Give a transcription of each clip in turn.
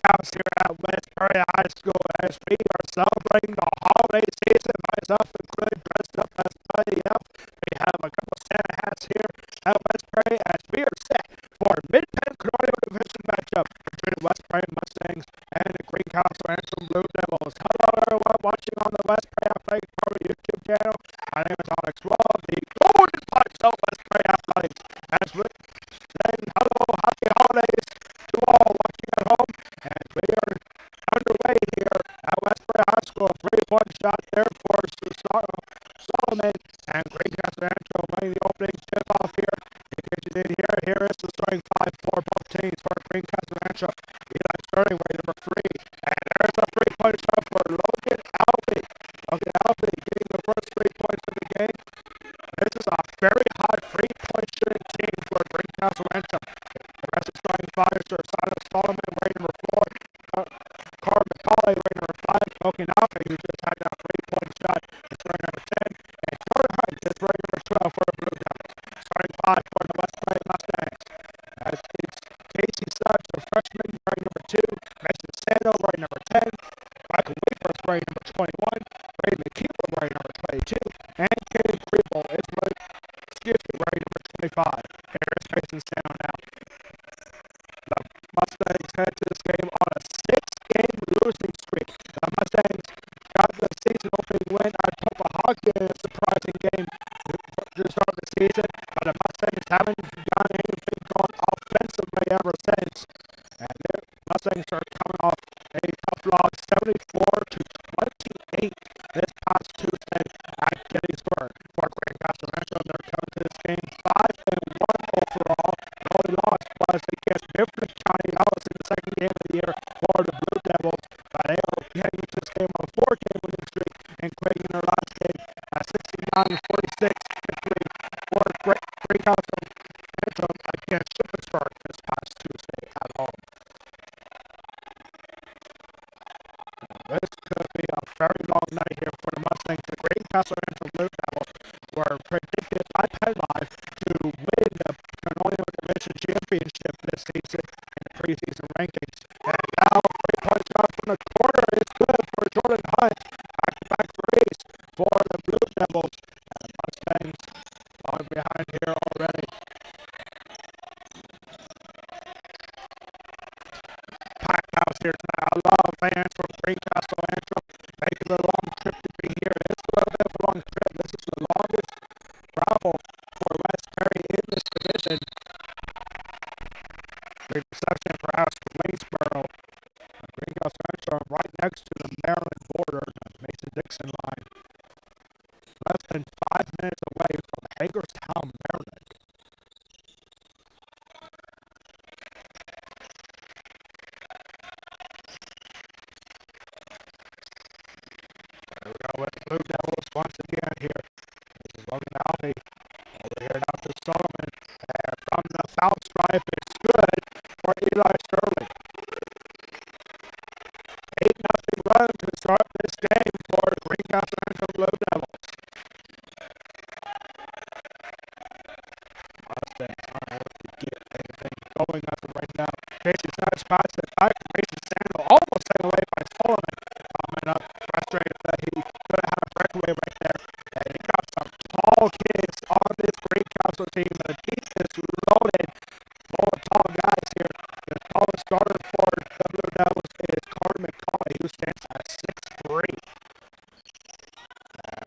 House here at Westbury High School as we are celebrating the holiday season. Myself included, dressed up as Buddy Elf. We have a couple Santa hats here at Westbury as we are set for a Mid-Penn Colonial Division matchup between the Westbury Mustangs and the Greencastle-Antrim Blue Devils. Hello everyone watching on the Westbury Athletic Department YouTube channel. My name is Alex Wall, the Golden Pipes of Westbury Athletics. As we saying hello, happy holidays to all watching at home. And we are underway here at Westbury High School. 3-point shot there for Solomon, and Greencastle-Antrim winning the opening tip-off here. In case you didn't hear it, here is the starting 5 for both teams for Greencastle-Antrim. Eli starting way number 3. And there's a 3-point shot for Logan Alvey. Logan Alvey getting the first 3 points of the game. This is a very hot 3-point shooting team for Greencastle-Antrim. The rest is starting 5 for Solomon, way number 4. Carl McCauley, way number 5. Logan Alvey, who just had that 3-point shot, is way number 10. And Jordan Hunt is way number 12 for the Blue Devils. Starting 5 for the Westbury Mustangs. As it's Casey Suggs, the freshman, way number 2. Mason Sando, way number 10. Michael Weaver, way number 21. Ray McKeever, way number 22. And Kenny Preble is way number 25. Here is Mason Sando now. The Mustangs head to this game on a 6-game losing streak. The Mustangs got the season opening win at Pocahontas in a surprising game to start the season, but the Mustangs haven't done anything going offensively ever since. And the Mustangs are coming off a tough loss, 74-28 this past Tuesday at Gettysburg. For Greencastle-Antrim, they're coming to this game 5-1 overall. The only loss was against Mifflin County. That was in the second game of the year for the Blue Devils. But they are heading into this game on a 4-game winning streak, including their last game, a 69-46 victory for Greencastle-Antrim against Shippensburg this past Tuesday at home. This could be a very long night here for the Mustangs. The Greencastle-Antrim Blue Devils were predicted by Penn Live to win the Colonial Division Championship this season in the preseason rankings. And now, 3-point shot from the corner is good for Jordan Hunt. Back-to-back threes for the Blue Devils. And Mustangs are behind here already. Packed house here tonight. A lot of fans from Greencastle-Antrim making the long trip to be here. It's a little bit of a long trip. This is the longest travel for Westbury in this division. Big reception perhaps for Waynesboro. Greencastle-Antrim right next to the Maryland border, the Mason-Dixon line. Less than 5 minutes away from Hagerstown, Maryland. There we go with the Blue Devils once again here. This is Logan Alvey. Over here now to Solomon. And from the foul stripe, it's good for Eli Sterling. 8-0 run to start this game for the Greencastle-Antrim Blue Devils. Mustangs aren't able to get anything going as of right now. Casey Suggs spots it back. Mason Sando almost taken away by Solomon. Coming up frustrated that he could have had a breakaway right there. And he got some tall kids on this Greencastle team. The team is loaded full of tall guys here. The tallest starter for the Blue Devils is Carl McCauley, who stands at 6'3".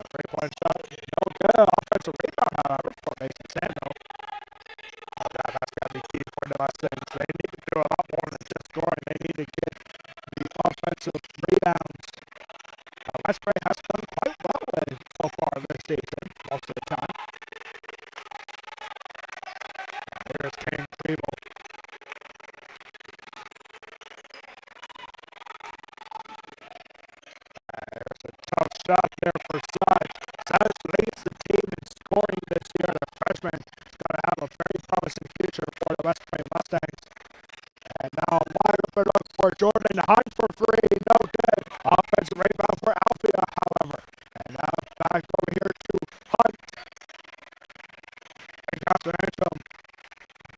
3-point shot, no good. Offensive rebound, however, for Mason Sando. That's got to be key for the Mustangs. They need to do a lot more than just scoring. They need to get the offensive rebounds. Westbury has done quite well so far this season, most of the time. Here's Kenny Preble. There's a tough shot there for Suggs. Suggs leads the team in scoring this year. The freshman is going to have a very promising future for the Westbury Mustangs. And now a wide open look for Jordan Hunt for 3. No good. Offensive rebound for Althea, however. And now back over here to Hunt. Greencastle-Antrim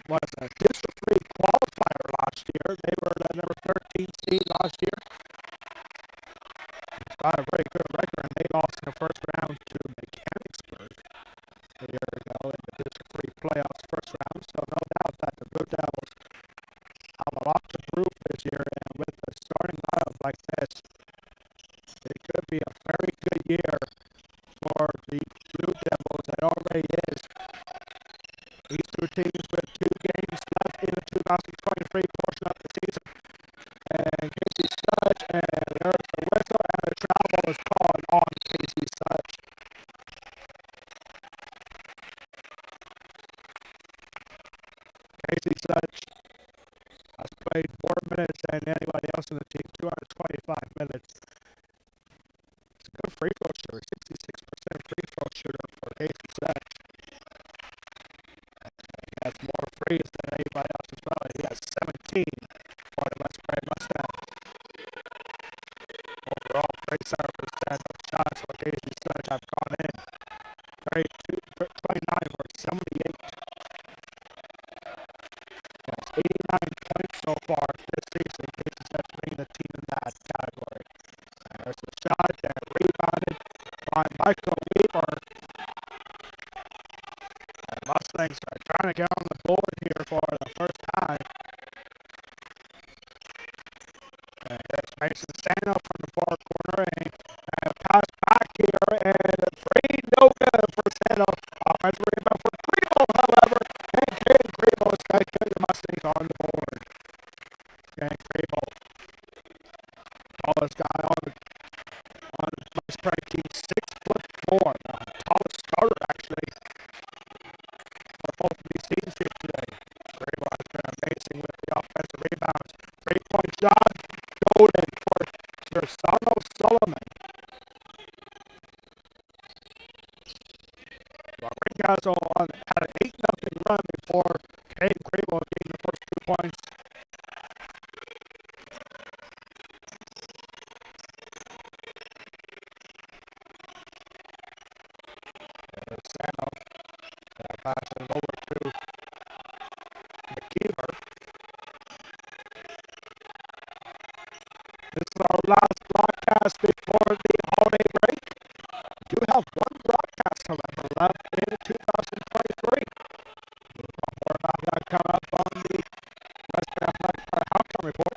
was a District 3 qualifier last year. They were the number 13 seed They lost in the first round to Mechanicsburg a year ago in the District 3 playoffs first round. So no doubt that the Blue Devils have a lot to prove this year, and with a starting lineup like this, it could be a very good year for the Blue Devils. It already is. These two teams with 2 games left in the 2023 portion of the season. And Casey Such, and there's the whistle, and the travel is called on Casey Such. Casey Such has played more minutes than anybody else in the team, 225 minutes. It's a good free throw shooter, 66% free throw shooter for Casey Such. He has more frees than anybody else as well. He has 17 for the West Prairie Mustangs. Overall, 37% of shots for Casey Such have gone in. 29 for 78. That's 89 points so far this season. Casey Such leading the team in that category. And there's the shot and rebounded by Michael Weaver. And Mustangs are trying to get on the board here for the first time. And there's Mason Sano from the far corner, and a pass back here, and a free, no good for Sano. Offensive rebound for Grebo, however, and Ken Grebo is going to get the Mustangs on the board. Ken Grebo, tallest guy on the West Prairie team, 6'4", tallest starter actually for both of these teams here today. Grebo has been amazing with the offensive rebounds. 3-point shot. Golden for Gersano Solomon. Well, Greencastle had an 8-0 run before Caden Grebo getting the first 2 points. And Sano passes it over to McKeever. This is our last broadcast before the holiday break. We do have one broadcast, however, left in 2023. We'll talk more about that coming up on the West Prairie Athletic Halftime Report.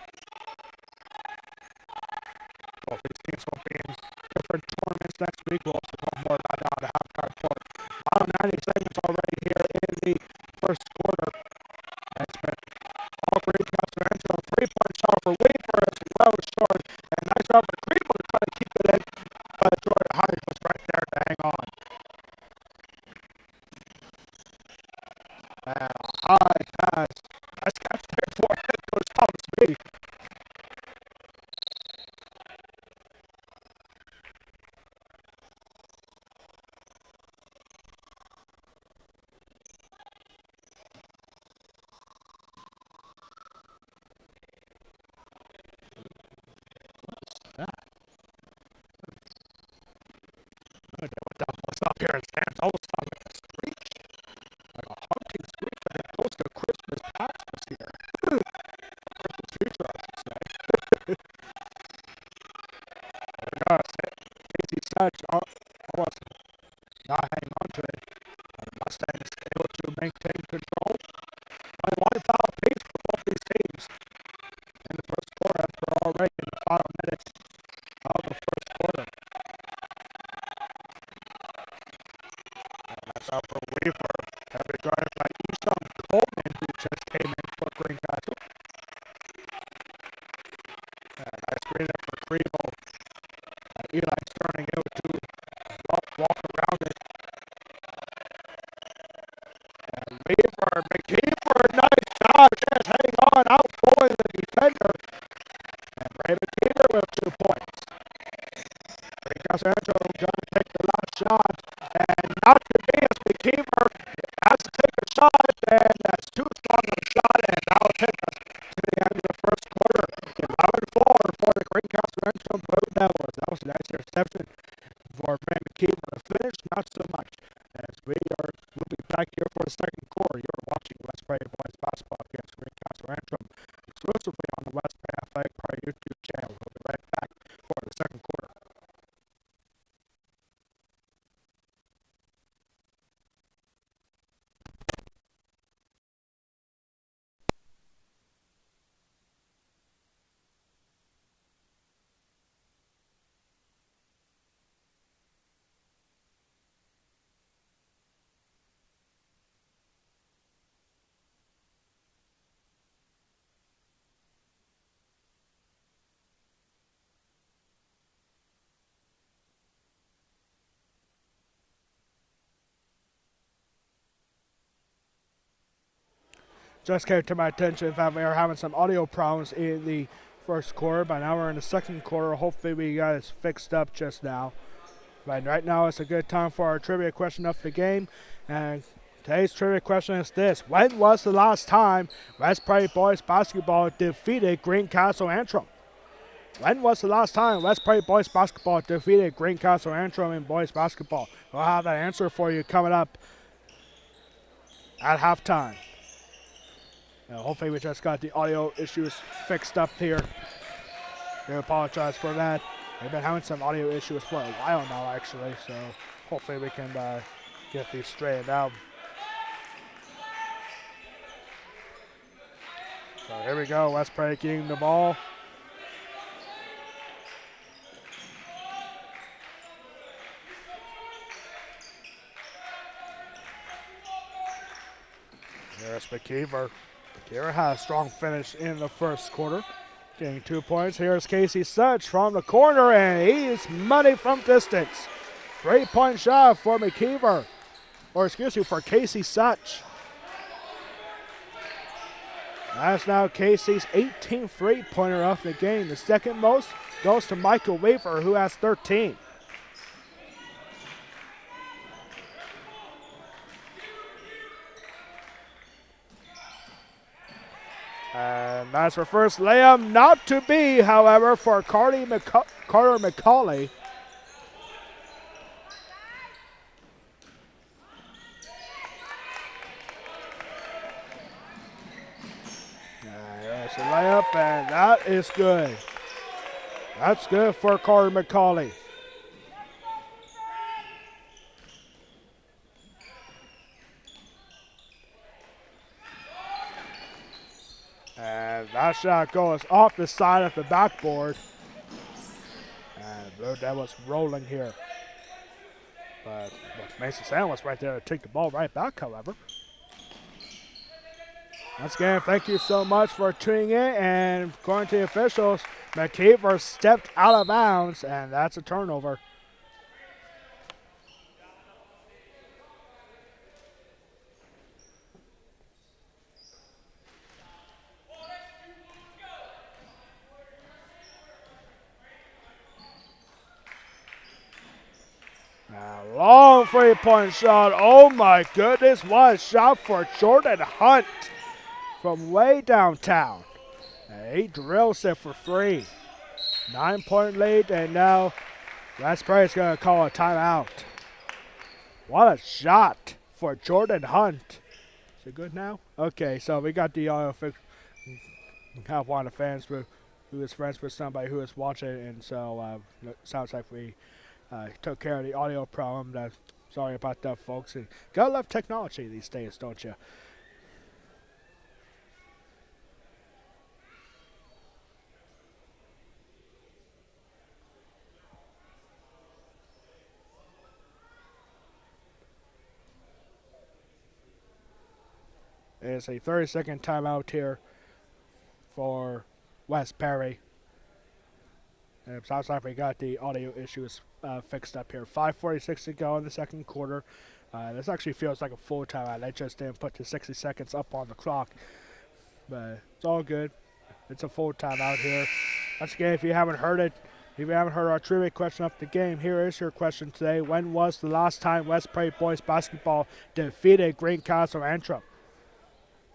Both these teams will be in different tournaments next week. We'll also talk more about that on the halftime report. Final 90 seconds already here in the first quarter. It's been all Greencastle-Antrim. 3-point shot for Weaver as well short. And nice job for Grebo to try to keep it in. But Jordan Hines was right there to hang on. And a high pass. Nice catch there for head coach Thomas B. What's up here in stands? Almost sounds like a screech. Like a hunting screech. I think close to Christmas past this year. Christmas future, I should say. There we go. Casey Such almost not hanging on to it. And the Mustangs able to maintain control. Only one foul apiece for both these teams in the first quarter after already in the final minutes of the first quarter. That's out for Weaver. Heavy drive by Eshawn Coleman, who just came in for Greencastle. Nice screen there for Grebo. Eli's turning able to walk around it. And Weaver, McKeever, nice job. Just hang on, outpulling the defender. And Ray McKeever with 2 points. Greencastle-Antrim going to take the last shot. And not to be as McKeever has to take a shot, and that's too strong of a shot, and that will take us to the end of the first quarter. 11-4 for the Greencastle-Antrim Blue Devils. That was a nice interception for Ray McKeever. The finish, not so much. As we'll be back here for the second quarter. You're watching West Prairie Boys Basketball against Greencastle-Antrim exclusively on the West Prairie Athletic Pro YouTube channel. We'll be right back for the second quarter. just came to my attention that we are having some audio problems in the first quarter, but now we're in the second quarter. Hopefully we got it fixed up just now. But right now it's a good time for our trivia question of the game. And today's trivia question is this. When was the last time West Prairie Boys Basketball defeated Greencastle-Antrim? When was the last time West Prairie Boys Basketball defeated Greencastle-Antrim in boys basketball? We'll have that answer for you coming up at halftime. Hopefully we just got the audio issues fixed up here. I apologize for that. We've been having some audio issues for a while now, actually, so hopefully we can get these straightened out. So here we go, West Prairie getting the ball. There's McKeever. McKeever had a strong finish in the first quarter. Getting 2 points. Here's Casey Such from the corner, and he's money from distance. 3-point shot for McKeever. Or excuse me, for Casey Such. That's now Casey's 18th three-pointer of the game. The second most goes to Michael Weaver, who has 13. And that's her first layup, not to be, however, for Carter McCauley. There's a layup, and that is good. That's good for Carter McCauley. And that shot goes off the side of the backboard. And Blue Devils rolling here. But Mason Sam was right there to take the ball right back, however. Once again, thank you so much for tuning in. And according to the officials, McKeever stepped out of bounds, and that's a turnover. Long three-point shot. Oh my goodness, what a shot for Jordan Hunt from way downtown. And he drills it for 3. 9-point lead, and now West Prairie's going to call a timeout. What a shot for Jordan Hunt. Is it good now? Okay, so we got the audio fix. Have one of the fans who is friends with somebody who is watching, and so it sounds like we took care of the audio problem. Sorry about that, folks. And gotta love technology these days, don't you? It's a 30-second timeout here for West Perry. And it sounds like we got the audio issues fixed up here. 5:46 to go in the second quarter. This actually feels like a full timeout. They just didn't put the 60 seconds up on the clock. But it's all good. It's a full timeout here. Once again, if you haven't heard it, if you haven't heard our trivia question of the game, here is your question today. When was the last time West Prairie Boys Basketball defeated Greencastle-Antrim?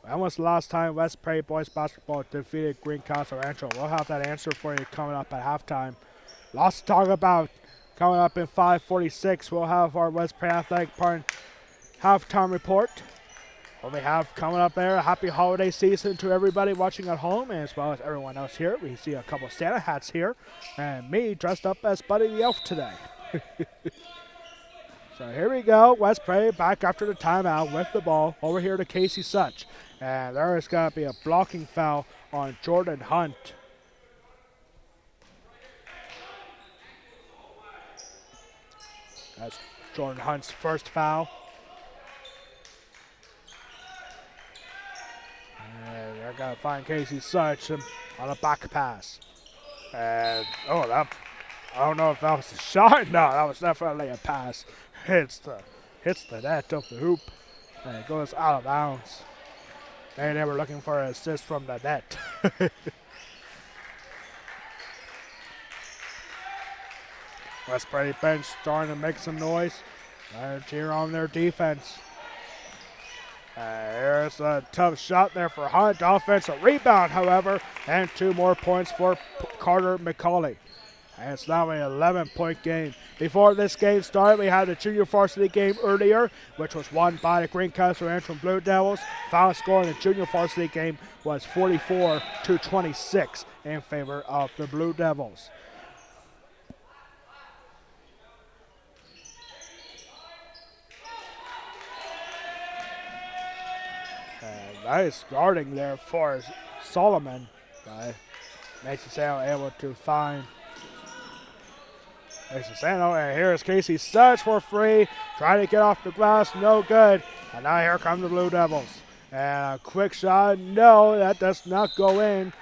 When was the last time West Prairie Boys Basketball defeated Greencastle-Antrim? We'll have that answer for you coming up at halftime. Lots to talk about. Coming up in 5:46, we'll have our West Prairie Athletic Park halftime report. What we have coming up there, a happy holiday season to everybody watching at home, as well as everyone else here. We see a couple Santa hats here, and me dressed up as Buddy the Elf today. So here we go. West Prairie back after the timeout with the ball over here to Casey Such. And there is going to be a blocking foul on Jordan Hunt. That's Jordan Hunt's first foul. And they're going to find Casey Such on a back pass. And, I don't know if that was a shot. No, that was definitely a pass. Hits the net of the hoop. And it goes out of bounds. Maybe they were looking for an assist from the net. Westbury bench starting to make some noise. They're cheering on their defense. Here's a tough shot there for Hunt. Offensive rebound, however, and 2 more points for Carter McCauley. And it's now an 11-point game. Before this game started, we had the junior varsity game earlier, which was won by the Greencastle-Antrim Blue Devils. Final score in the junior varsity game was 44-26 in favor of the Blue Devils. Nice guarding there for Solomon. Mason Sano able to find Mason Sano, and here's Casey Such for free. Trying to get off the glass, no good. And now here come the Blue Devils. And a quick shot, no, that does not go in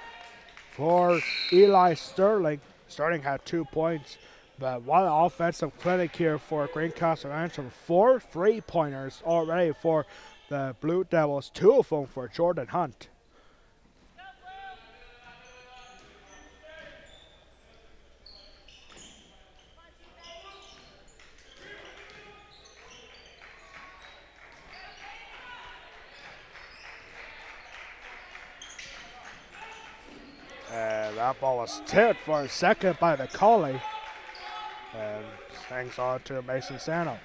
for Eli Sterling. Sterling had 2 points, but what an offensive clinic here for Greencastle-Antrim. 4 3-pointers already for the Blue Devils, 2 of them for Jordan Hunt. And that ball was tipped for a second by the Collie. And hangs on to Mason Sano.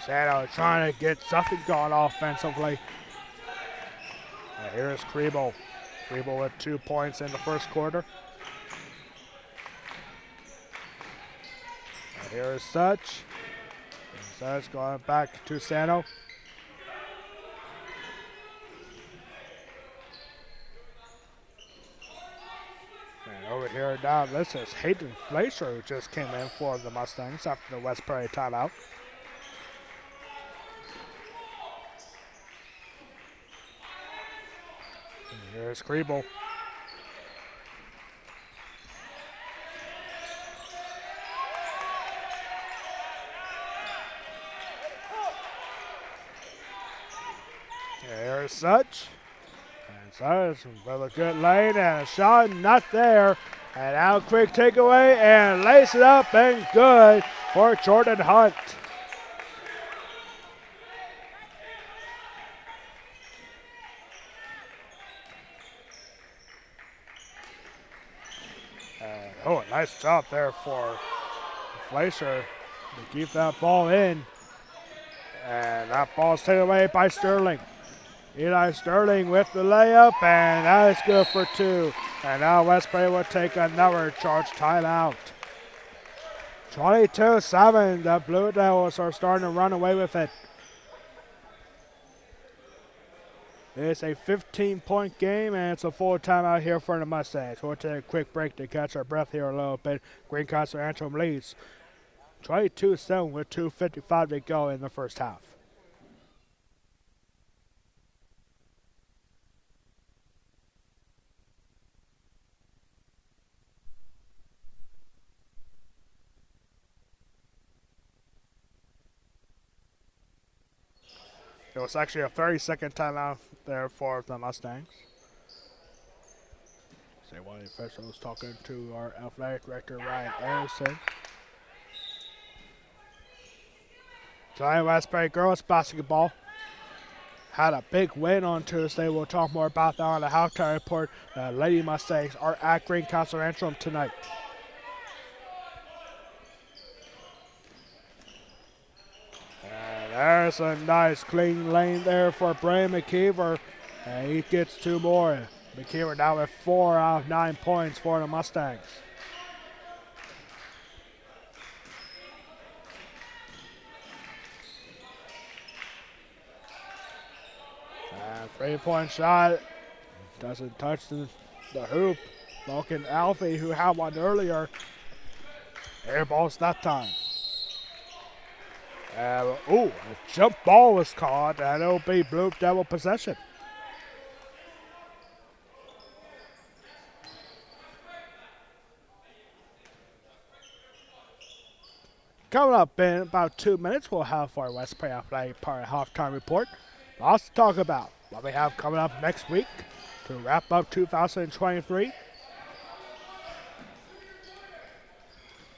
Sano trying to get something going offensively. And here's Kriebel. Kriebel with 2 points in the first quarter. And here's Such. And Such going back to Sano. And over here now, this is Hayden Fleischer, who just came in for the Mustangs after the West Prairie timeout. And here's Kriebel. Here's Such. And Such with a good lane and a shot not there. And now quick takeaway and lace it up and good for Jordan Hunt. Oh, nice job there for Fleischer to keep that ball in. And that ball's taken away by Sterling. Eli Sterling with the layup, and that is good for 2. And now West Prairie will take another charge timeout. 22-7, the Blue Devils are starting to run away with it. It's a 15-point game, and it's a full timeout here for the Mustangs. We'll take a quick break to catch our breath here a little bit. Greencastle-Antrim leads 22-7 with 2:55 to go in the first half. It was actually a 30-second timeout there for the Mustangs. See one of the officials talking to our athletic director, Ryan Anderson. Giant West Prairie girls basketball had a big win on Tuesday. We'll talk more about that on the halftime report. The Lady Mustangs are at Greencastle-Antrim tonight. There's a nice clean lane there for Brian McKeever, and he gets 2 more. McKeever now with 4 out of 9 points for the Mustangs. And 3-point shot doesn't touch the hoop. Vulcan Alfie, who had one earlier, air balls that time. A jump ball was caught, and it'll be Blue Devil possession. Coming up in about 2 minutes, we'll have our West Prairie Athletic Park halftime report. Lots to talk about. What we have coming up next week to wrap up 2023.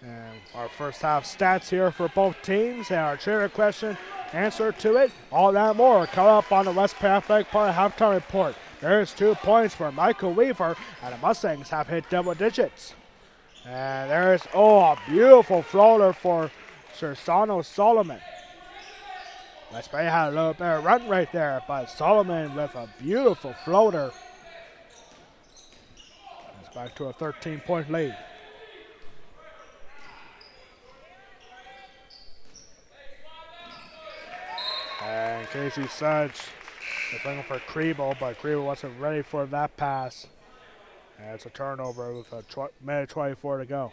And our first half stats here for both teams and our trivia question, answer to it, all that more coming up on the West Prairie Athletic Park halftime report. There's 2 points for Michael Weaver, and the Mustangs have hit double digits. And there's, a beautiful floater for Sersano Solomon. West Prairie had a little bit of run right there, but Solomon with a beautiful floater. It's back to a 13-point lead. And Casey Sudge is looking for Kriebel, but Kriebel wasn't ready for that pass. And it's a turnover with a minute 24 to go.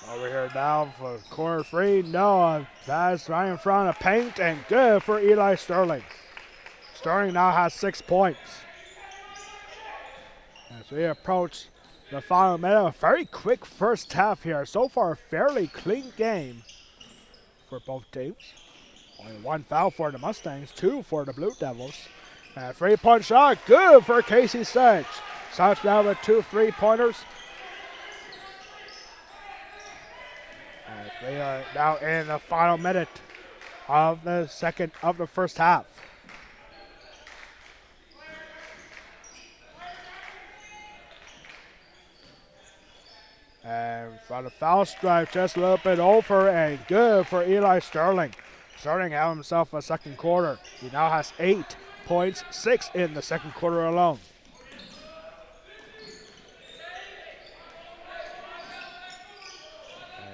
Over here now for corner three. No, that's right in front of paint and good for Eli Sterling. Sterling now has 6 points. As we approach the final minute, a very quick first half here. So far, a fairly clean game for both teams. Only 1 foul for the Mustangs, 2 for the Blue Devils. And a 3-point shot, good for Casey Sedge. Sedge now with 2 3-pointers. As we are now in the final minute of the first half. And from the foul stripe, just a little bit over and good for Eli Sterling. Sterling had himself a second quarter. He now has 8 points, 6 in the second quarter alone.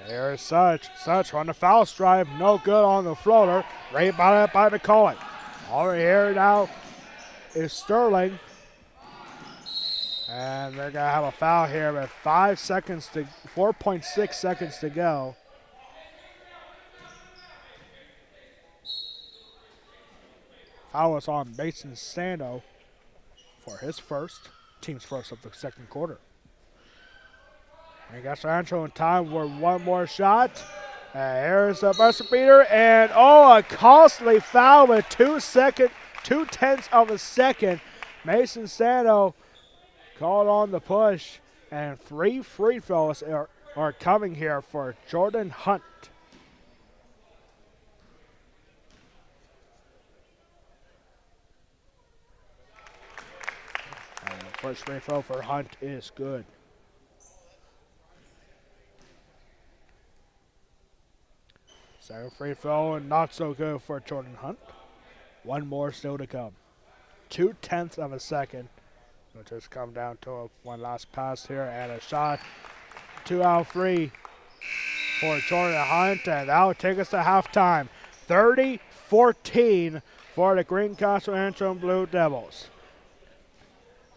And here's Sudge. Sudge on the foul stripe, no good on the floater. Right by the McCullough. Over here now is Sterling. And they're going to have a foul here with 4.6 seconds to go. Foul was on Mason Sando for his team's first of the second quarter. Greencastle-Antrim in time for one more shot. And here's a buzzer beater, and a costly foul with 2/10 of a second. Mason Sando called on the push, and 3 free throws are coming here for Jordan Hunt. And the first free throw for Hunt is good. Second free throw, and not so good for Jordan Hunt. 1 more still to come. 2/10 of a second. It'll just come down to one last pass here and a shot. 2 out of 3 for Jordan Hunt, and that will take us to halftime. 30-14 for the Greencastle-Antrim Blue Devils.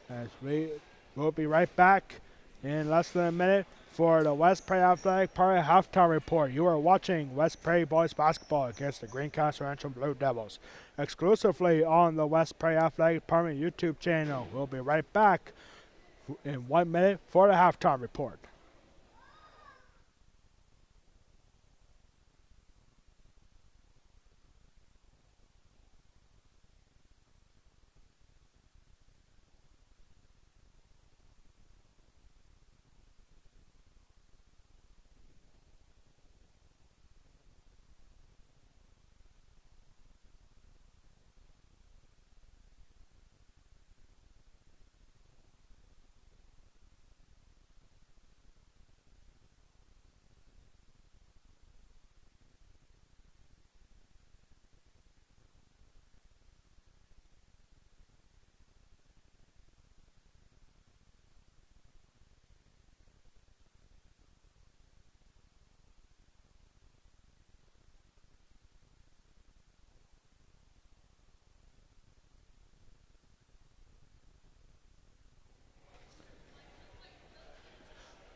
As we will be right back in less than a minute for the West Prairie Athletic Park halftime report. You are watching West Prairie boys basketball against the Greencastle-Antrim Blue Devils, exclusively on the West Prairie Athletic Department YouTube channel. We'll be right back in 1 minute for the halftime report.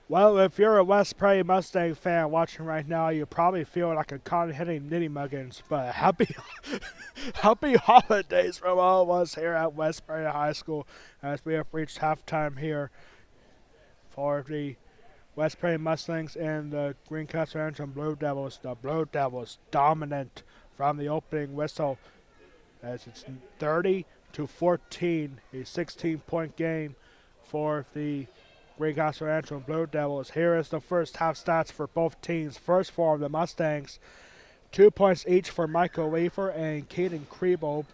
Well, if you're a West Prairie Mustang fan watching right now, you probably feel like a cotton-hitting nitty muggins, but happy happy holidays from all of us here at West Prairie High School as we have reached halftime here for the West Prairie Mustangs and the Greencastle-Antrim Blue Devils. The Blue Devils dominant from the opening whistle as it's 30-14, a 16-point game for the Greencastle-Antrim Blue Devils. Here is the first half stats for both teams. First for the Mustangs, 2 points each for Michael Weaver and Caden Krebo.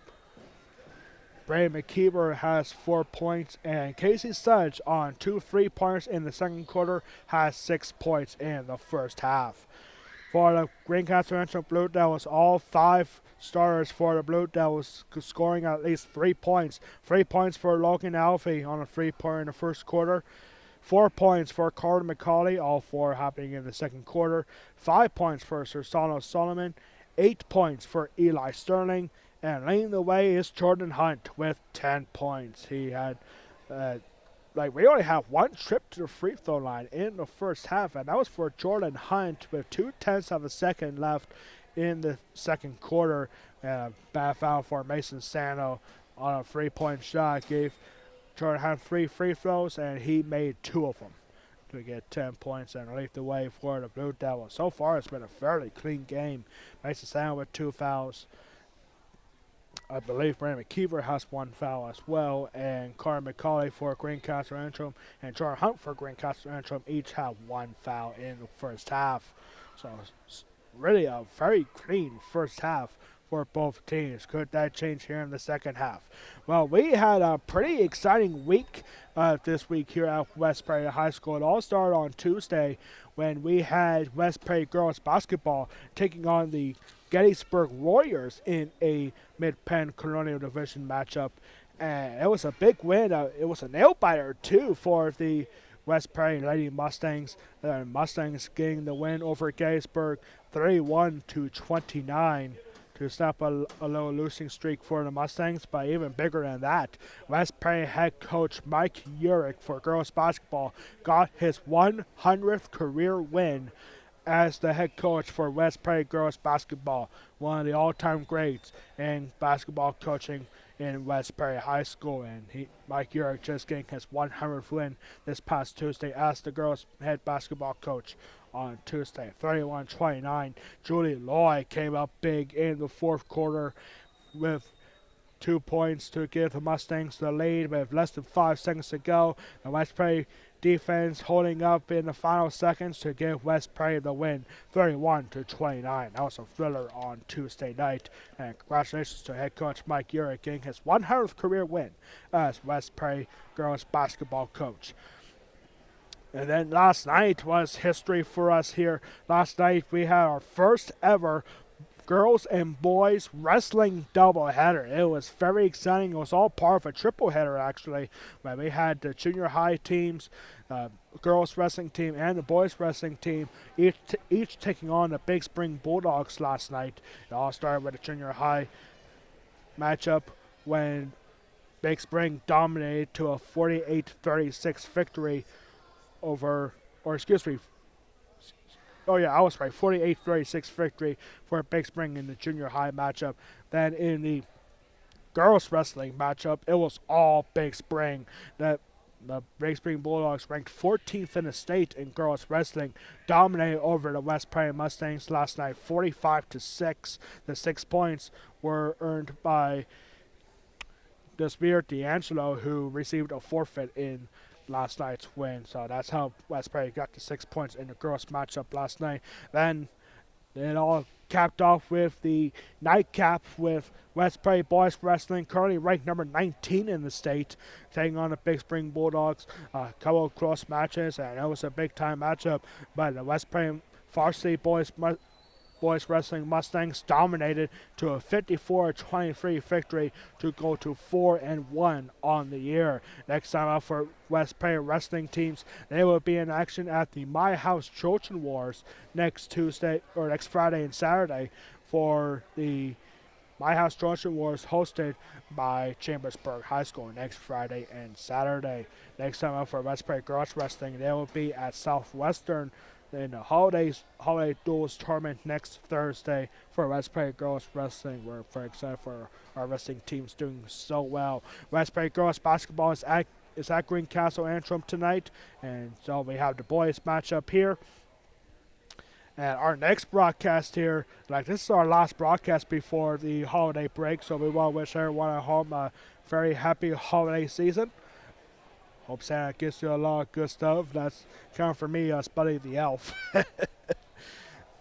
Brandon McKeever has 4 points, and Casey Sudge on 2 3-pointers in the second quarter has 6 points in the first half. For the Greencastle-Antrim Blue Devils, all 5 starters for the Blue Devils scoring at least 3 points. 3 points for Logan Alfie on a 3-pointer in the first quarter. 4 points for Carter McCauley, all 4 happening in the second quarter. 5 points for Sursano Solomon. 8 points for Eli Sterling. And leading the way is Jordan Hunt with 10 points. He had, we only have 1 trip to the free throw line in the first half, and that was for Jordan Hunt with 0.2 of a second left in the second quarter. Bad foul for Mason Sano on a 3-point shot. Gave Jordan Hunt 3 free throws, and he made 2 of them to get 10 points and lead the way for the Blue Devils. So far, it's been a fairly clean game. Mason Sano with 2 fouls. I believe Brandon McKeever has 1 foul as well, and Carter McCauley for Greencastle-Antrim and Jordan Hunt for Greencastle-Antrim each have 1 foul in the first half. So it's really a very clean first half for both teams. Could that change here in the second half? Well, we had a pretty exciting week this week here at West Prairie High School. It all started on Tuesday when we had West Prairie girls basketball taking on the Gettysburg Warriors in a Mid-Penn Colonial Division matchup. And it was a big win. It was a nail-biter, too, for the West Prairie Lady Mustangs. The Mustangs getting the win over Gettysburg 31-29 to stop a low losing streak for the Mustangs. But even bigger than that, West Prairie head coach Mike Urich for girls basketball got his 100th career win as the head coach for West Prairie girls basketball, one of the all-time greats in basketball coaching in West Prairie High School. And Mike Urich just getting his 100th win this past Tuesday as the girls head basketball coach on Tuesday. 31-29. Julie Loy came up big in the fourth quarter with 2 points to give the Mustangs the lead with less than 5 seconds to go. The West Prairie defense holding up in the final seconds to give West Prairie the win, 31-29. That was a thriller on Tuesday night. And congratulations to head coach Mike Urich getting his 100th career win as West Prairie girls basketball coach. And then last night was history for us here. Last night we had our first ever girls and boys wrestling doubleheader. It was very exciting. It was all part of a triple header, actually, where we had the junior high teams, girls wrestling team, and the boys wrestling team, each taking on the Big Spring Bulldogs last night. It all started with a junior high matchup when Big Spring dominated to a 48-36 victory over, or excuse me, oh yeah, I was right. 48-36 victory for Big Spring in the junior high matchup. Then in the girls wrestling matchup, it was all Big Spring. The Big Spring Bulldogs, ranked 14th in the state in girls wrestling, dominated over the West Prairie Mustangs last night, 45-6. The 6 points were earned by Desmere D'Angelo, who received a forfeit in last night's win. So that's how West Prairie got the 6 points in the girls matchup last night. Then it all capped off with the nightcap with West Prairie boys wrestling, currently ranked number 19 in the state, taking on the Big Spring Bulldogs. A couple of close matches, and it was a big time matchup. But the West Prairie varsity boys wrestling Mustangs dominated to a 54-23 victory to go to 4-1 on the year. Next time out for West Prairie wrestling teams, they will be in action at the My House Trojan Wars next Friday and Saturday for the My House Junction was hosted by Chambersburg High School next Friday and Saturday. Next time up for West Prairie Girls Wrestling, they will be at Southwestern in the Holiday Duels tournament next Thursday for West Prairie Girls Wrestling. We're very excited for our wrestling teams doing so well. West Prairie Girls Basketball is at Greencastle-Antrim tonight, and so we have the boys matchup here. And our next broadcast here, this is our last broadcast before the holiday break, so we want to wish everyone at home a very happy holiday season. Hope Santa gives you a lot of good stuff. That's kind of for me, Buddy the Elf.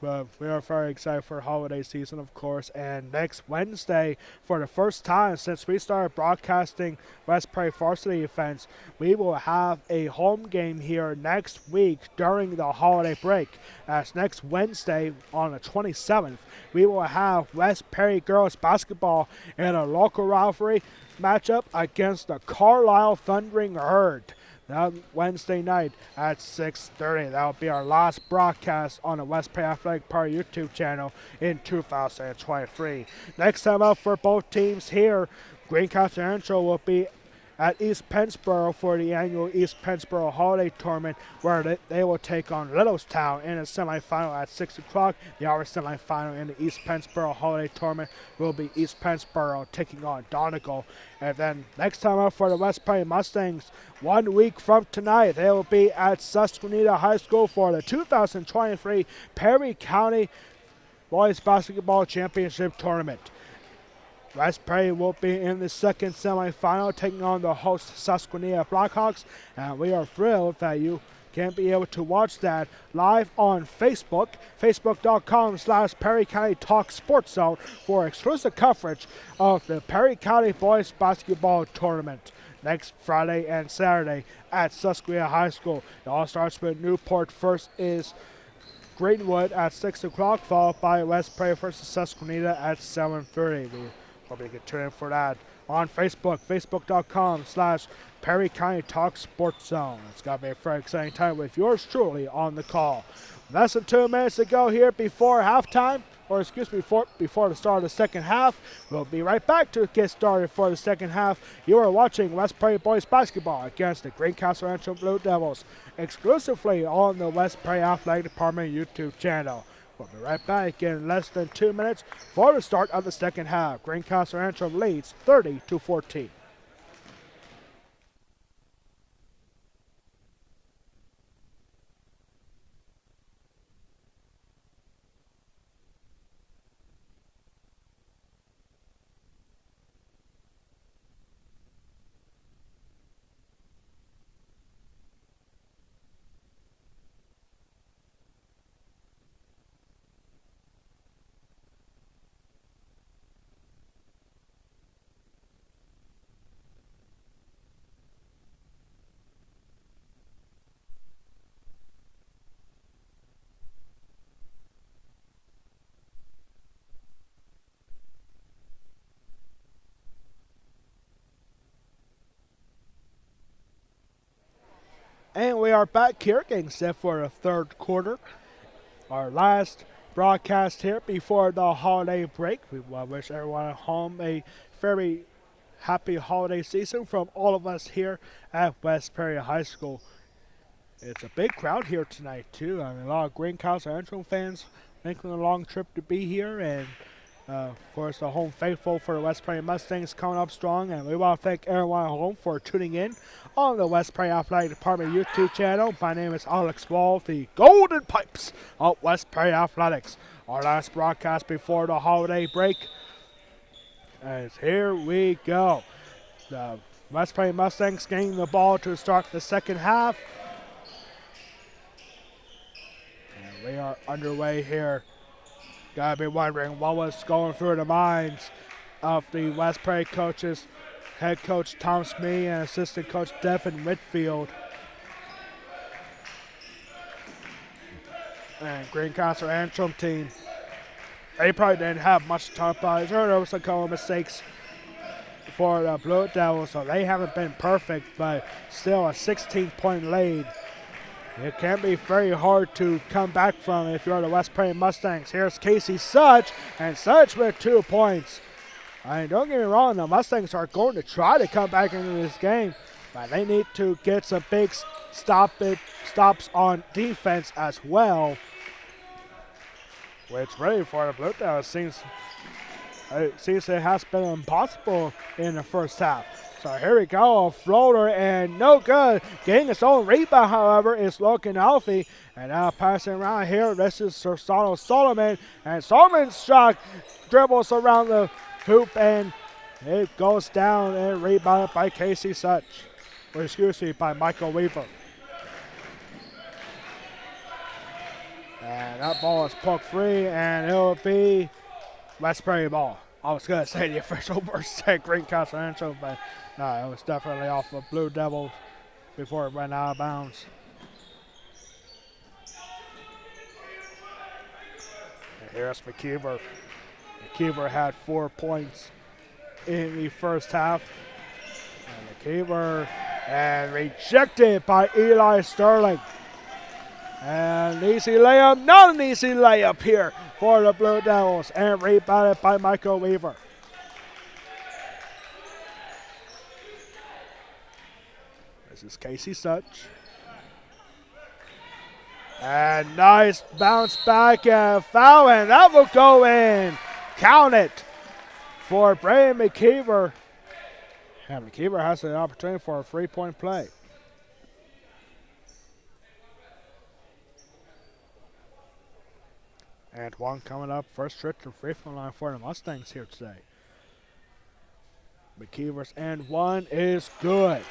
But we are very excited for holiday season, of course. And next Wednesday, for the first time since we started broadcasting West Prairie varsity events, we will have a home game here next week during the holiday break. As next Wednesday on the 27th, we will have West Prairie girls basketball in a local rivalry matchup against the Carlisle Thundering Herd. That Wednesday night at 6:30. That will be our last broadcast on the West Prairie Athletic Park YouTube channel in 2023. Next time up for both teams here, Greencastle-Antrim will be at East Pennsboro for the annual East Pennsboro Holiday Tournament, where they will take on Littlestown in a semifinal at 6 o'clock. The other semifinal in the East Pennsboro Holiday Tournament will be East Pennsboro taking on Donegal. And then next time up for the West Prairie Mustangs, 1 week from tonight, they will be at Susquehanna High School for the 2023 Perry County Boys Basketball Championship Tournament. West Prairie will be in the second semifinal, taking on the host Susquehanna Blackhawks, and we are thrilled that you can be able to watch that live on Facebook, facebook.com/Perry County Talk Sports Zone for exclusive coverage of the Perry County Boys Basketball Tournament next Friday and Saturday at Susquehanna High School. It all starts with Newport. First is Greenwood at 6 o'clock, followed by West Prairie versus Susquehanna at 7:30. Hope you can tune in for that on Facebook, facebook.com/Perry County Talk Sports Zone. It's going to be a very exciting time with yours truly on the call. Less than 2 minutes to go here before halftime, before the start of the second half. We'll be right back to get started for the second half. You are watching West Prairie Boys Basketball against the Greencastle-Antrim Blue Devils, exclusively on the West Prairie Athletic Department YouTube channel. We'll be right back in less than 2 minutes for the start of the second half. Greencastle-Antrim leads 30-14. And we are back here getting set for the third quarter. Our last broadcast here before the holiday break. We want to wish everyone at home a very happy holiday season from all of us here at West Prairie High School. It's a big crowd here tonight, too. I mean, a lot of Greencastle-Antrim fans making a long trip to be here, and of course, the home faithful for the West Prairie Mustangs coming up strong, and we want to thank everyone at home for tuning in on the West Prairie Athletic Department YouTube channel. My name is Alex Wall, the Golden Pipes of West Prairie Athletics. Our last broadcast before the holiday break, and here we go. The West Prairie Mustangs getting the ball to start the second half. And we are underway here. Gotta be wondering what was going through the minds of the West Prairie coaches, head coach Tom Smee and assistant coach Devin Whitfield. And Greencastle-Antrim team, they probably didn't have much to talk about. There was a couple of mistakes for the Blue Devils, so they haven't been perfect, but still a 16-point lead. It can be very hard to come back from if you're the West Prairie Mustangs. Here's Casey Such, and Such with 2 points. I mean, don't get me wrong, the Mustangs are going to try to come back into this game, but they need to get some big stops on defense as well, which really for the Blue Devils seems it has been impossible in the first half. So here we go, a floater and no good. Getting his own rebound, however, is looking healthy. And now passing around here, this is Sir Solomon. And Solomon's shot dribbles around the hoop and it goes down and rebounded by Casey Such. Or excuse me, by Michael Weaver. And that ball is poked free and it'll be Westbury ball. I was going to say the official versus Greencastle-Antrim, but no, it was definitely off of Blue Devils before it went out of bounds. And here's McKeever. McKeever had 4 points in the first half. And McKeever and rejected by Eli Sterling. And easy layup, not an easy layup here for the Blue Devils, and rebounded by Michael Weaver. This is Casey Such. And nice bounce back and foul, and that will go in. Count it for Brandon McKeever. And McKeever has an opportunity for a 3-point play. And one coming up, first trip to free throw line for the Mustangs here today. McKeever's and one is good.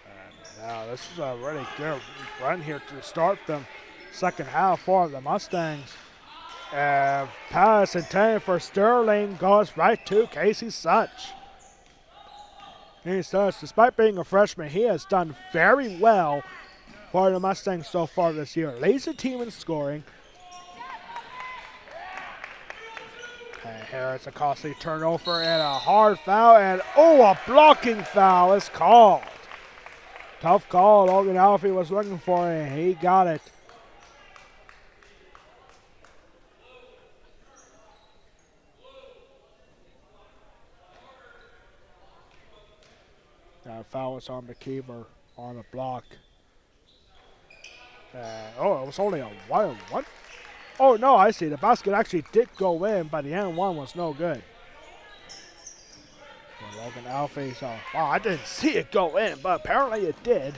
And now this is a really good run here to start the second half for the Mustangs. Pass intended for Sterling goes right to Casey Such. Casey Such, despite being a freshman, he has done very well for the Mustangs so far this year. Leads the team in scoring. And here it's a costly turnover and a hard foul, and a blocking foul is called. Tough call. Logan Alfie was looking for it, and he got it. Foul was on McKeever on a block. It was only a 1-1. Oh, no, I see. The basket actually did go in, but the end one was no good. For Logan Alfie, so, wow, I didn't see it go in, but apparently it did.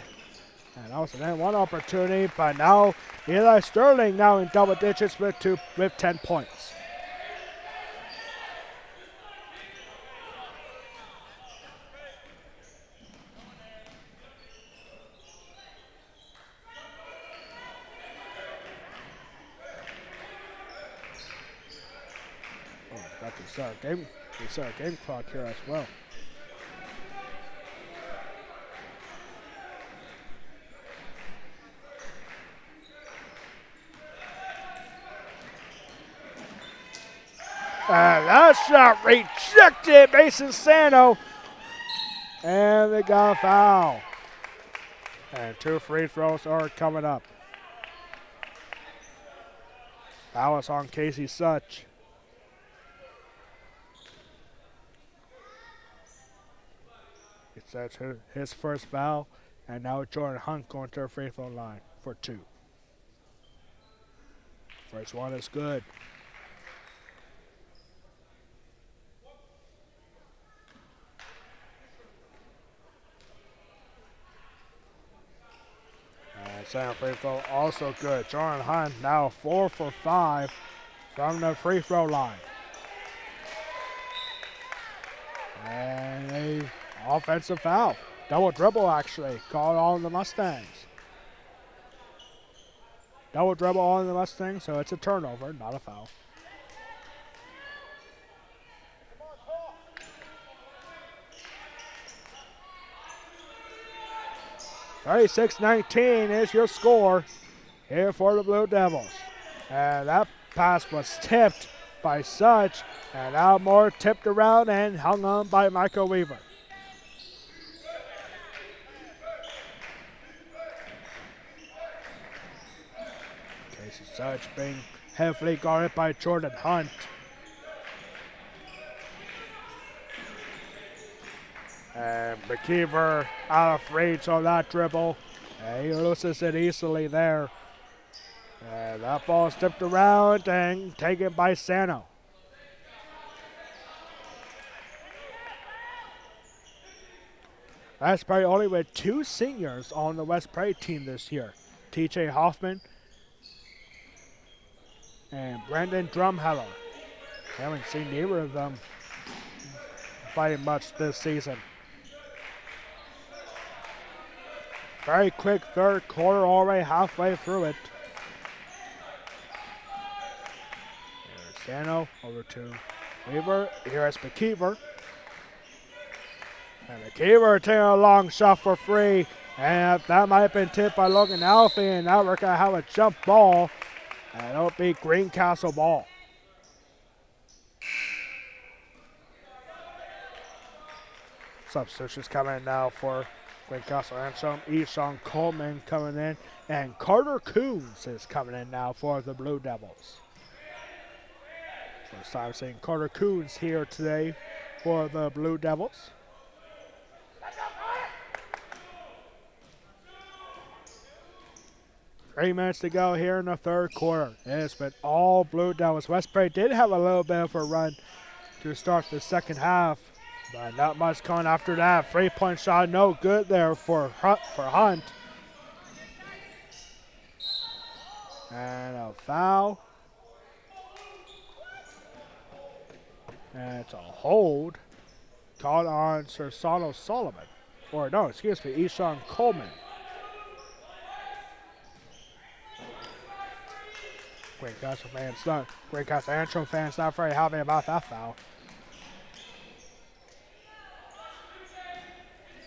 And that was an end one opportunity, but now Eli Sterling now in double digits with 10 points. We start a game clock here as well. And that shot rejected, Mason Sano. And they got a foul. And 2 free throws are coming up. Foul is on Casey Such. That's his first foul, and now Jordan Hunt going to the free throw line for 2. First one is good. And second free throw also good. Jordan Hunt now 4 for 5 from the free throw line. And a offensive foul. Double dribble, actually, called on the Mustangs. Double dribble on the Mustangs, so it's a turnover, not a foul. (36-19) is your score here for the Blue Devils. And that pass was tipped by Such, and now more tipped around and hung on by Michael Weaver. Casey Such being heavily guarded by Jordan Hunt. And McKeever out of reach on that dribble. And he loses it easily there. And that ball is tipped around and taken by Sano. West Prairie only with 2 seniors on the West Prairie team this year. TJ Hoffman and Brandon Drumheller. Haven't seen neither of them play much this season. Very quick third quarter, already halfway through it. There's Sano over to Weaver. Here's McKeever. And McKeever taking a long shot for 3. And that might have been tipped by Logan Alfie. And now we're going to have a jump ball. And it'll be Greencastle ball. Substitutions coming in now for Greencastle-Antrim. Eshawn Coleman coming in. And Carter Coons is coming in now for the Blue Devils. First time seeing Carter Coons here today for the Blue Devils. Three minutes to go here in the third quarter. It's been all Blue Devils. West Prairie did have a little bit of a run to start the second half, but not much coming after that. 3-point shot, no good there for Hunt. And a foul. And it's a hold called on Sersano Solomon. Or no, excuse me, Eshawn Coleman. Greencastle-Antrim fans not very happy about that foul.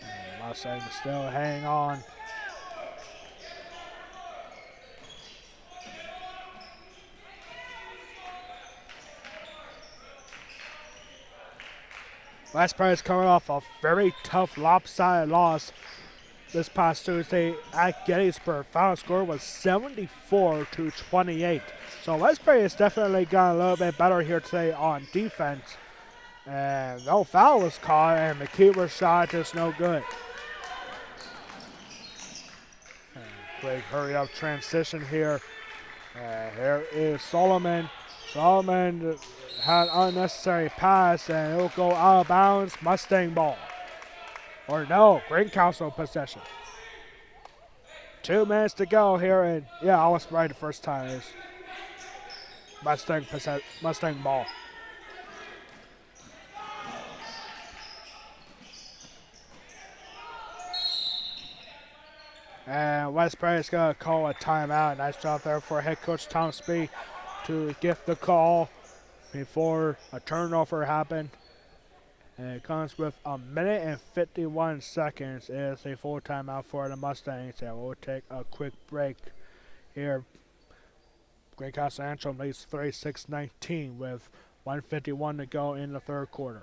And Mustang still hanging on. West Prairie is coming off a very tough lopsided loss this past Tuesday at Gettysburg. Final score was 74-28. So West Prairie has definitely gotten a little bit better here today on defense. And no foul was caught, and McKeever's shot is no good. And quick hurry up transition here. And here is Solomon. Solomon had unnecessary pass, and it'll go out of bounds. Mustang ball. Or no, Greencastle possession. 2 minutes to go here, and yeah, I was right the first time. It's Mustang ball. And West Prairie is going to call a timeout. Nice job there for head coach Tom Spee to get the call before a turnover happened. And it comes with 1 minute and 51 seconds. It's a full timeout for the Mustangs. And we'll take a quick break here. Greencastle-Antrim leads 36-19 with 1:51 to go in the third quarter.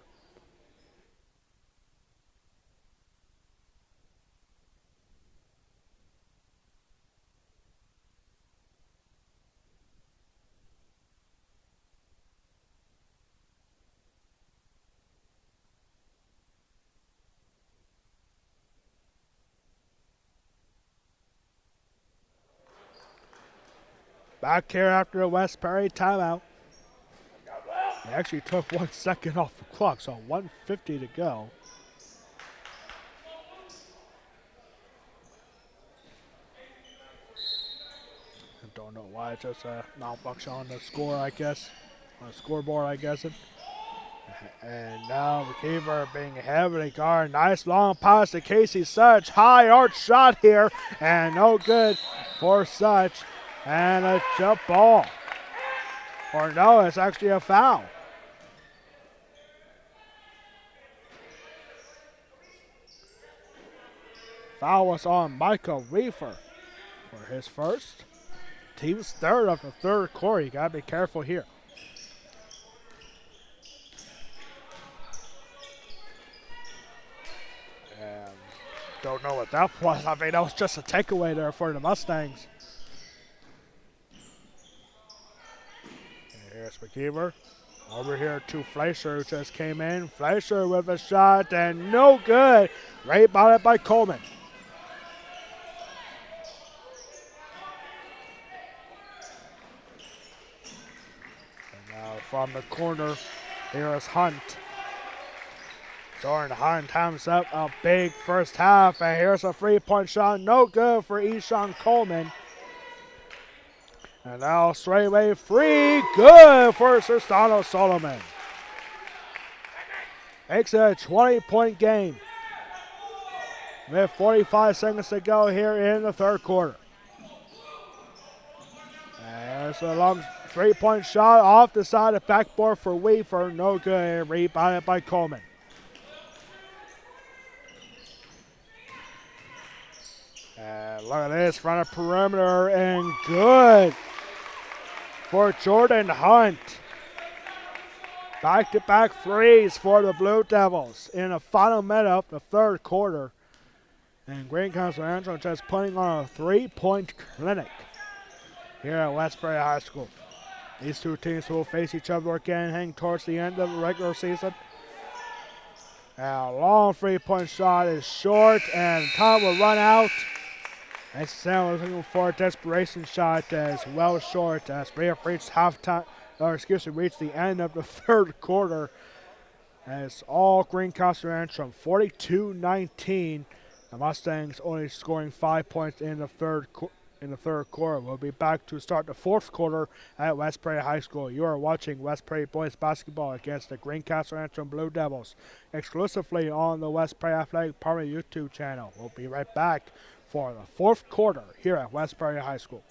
Back here after a West Prairie timeout. They actually took 1 second off the clock, so 1:50 to go. I don't know why, it's just a malfunction on the score, I guess. On the scoreboard, I guess. And now McKeever being heavily guarded. Nice long pass to Casey Such. High arch shot here, and no good for Such. And a jump ball. Or no, it's actually a foul. Foul was on Michael Weaver for his first. Team's third of the third quarter. You got to be careful here. Don't know what that was. I mean, that was just a takeaway there for the Mustangs. And here's McKeever. Over here to Fleischer, who just came in. Fleischer with a shot, and no good. Rebounded by Coleman. And now from the corner, here is Hunt. Jordan Hunt comes up a big first half, and here's a three-point shot. No good for Eshawn Coleman. And now straightaway free, good for Sistano Solomon. Makes it a 20-point game with 45 seconds to go here in the third quarter. And there's a long three-point shot off the side of backboard for Weaver. No good, rebounded by Coleman. And look at this, front of perimeter, and good for Jordan Hunt. Back-to-back threes for the Blue Devils in the final minute of the third quarter. And Greencastle-Antrim just putting on a three-point clinic here at Westbury High School. These two teams will face each other again heading towards the end of the regular season. And a long three-point shot is short, and time will run out. And Sam was looking for a desperation shot as well short as we have reached reached the end of the third quarter. As all Greencastle-Antrim 42-19. The Mustangs only scoring 5 points in the third quarter. We'll be back to start the fourth quarter at Westbury High School. You are watching Westbury boys basketball against the Greencastle-Antrim Blue Devils exclusively on the Westbury Athletic Department YouTube channel. We'll be right back for the fourth quarter here at Westbury High School.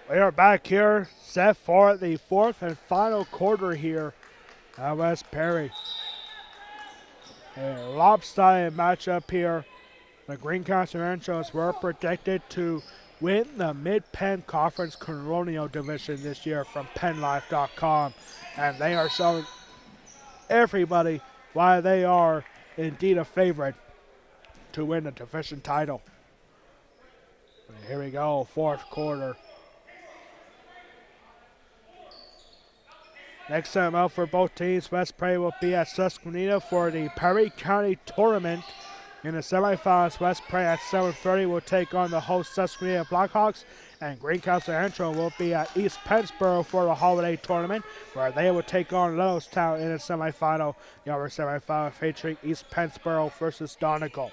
We are back here, set for the fourth and final quarter here at West Perry. A lopsided matchup here. The Greencastle-Antrims were predicted to win the Mid-Penn Conference Colonial Division this year from PennLife.com, and they are showing everybody why they are indeed a favorite to win the division title. And here we go, fourth quarter. Next time out for both teams, West Perry will be at Susquehanna for the Perry County Tournament. In the semifinals, West Perry at 7:30 will take on the host Susquehanna Blackhawks, and Greencastle-Antrim will be at East Pennsboro for the Holiday Tournament, where they will take on Littlestown in a semifinal. The other semifinal featuring East Pennsboro versus Donegal.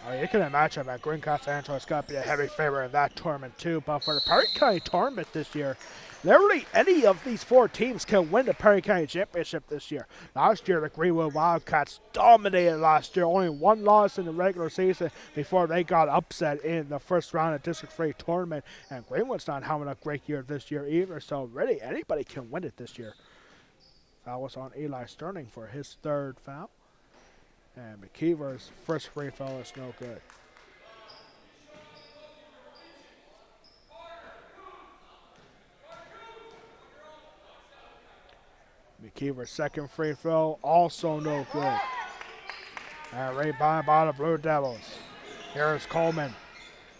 I mean, you can imagine that Greencastle-Antrim is going to be a heavy favorite in that tournament too, but for the Perry County Tournament this year, literally any of these four teams can win the Perry County Championship this year. Last year, the Greenwood Wildcats dominated last year. Only one loss in the regular season before they got upset in the first round of District 3 tournament. And Greenwood's not having a great year this year either, so really anybody can win it this year. Foul was on Eli Sterling for his third foul. And McKeever's first free throw is no good. McKeever's second free throw, also no good. And rebound by the Blue Devils. Here's Coleman.